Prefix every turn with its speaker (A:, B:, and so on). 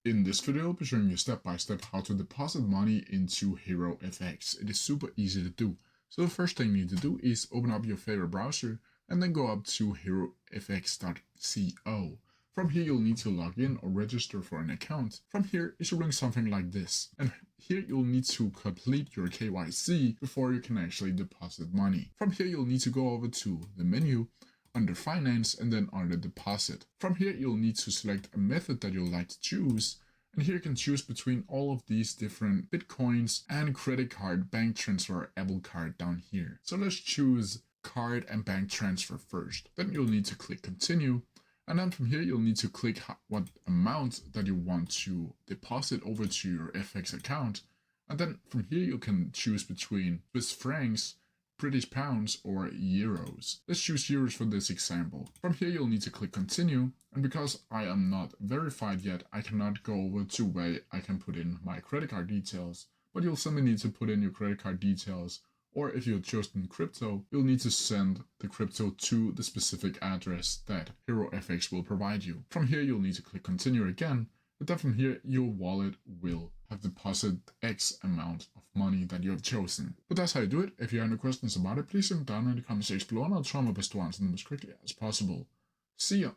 A: In this video, I'll be showing you step by step how to deposit money into HeroFX. It is super easy to do. So the first thing you need to do is open up your favorite browser and then go up to HeroFX.co. From here, you'll need to log in or register for an account. From here, it should bring something like this. And here, you'll need to complete your KYC before you can actually deposit money. From here, you'll need to go over to the menu under finance and then under deposit. From here, you'll need to select a method that you'd like to choose. And here you can choose between all of these different Bitcoins and credit card, bank transfer, or Apple Card down here. So let's choose card and bank transfer first. Then you'll need to click continue. And then from here, you'll need to click what amount that you want to deposit over to your FX account. And then from here, you can choose between Swiss francs, British pounds, or euros. Let's choose euros for this example. From here, you'll need to click continue. And because I am not verified yet, I cannot go over to where I can put in my credit card details, but you'll simply need to put in your credit card details. Or if you're chosen crypto, you'll need to send the crypto to the specific address that HeroFX will provide you. From here, you'll need to click continue again. And then from here, your wallet will have deposited X amount of money that you have chosen. But that's how you do it. If you have any questions about it, please leave them down in the comment section below and I'll try my best to answer them as quickly as possible. See ya!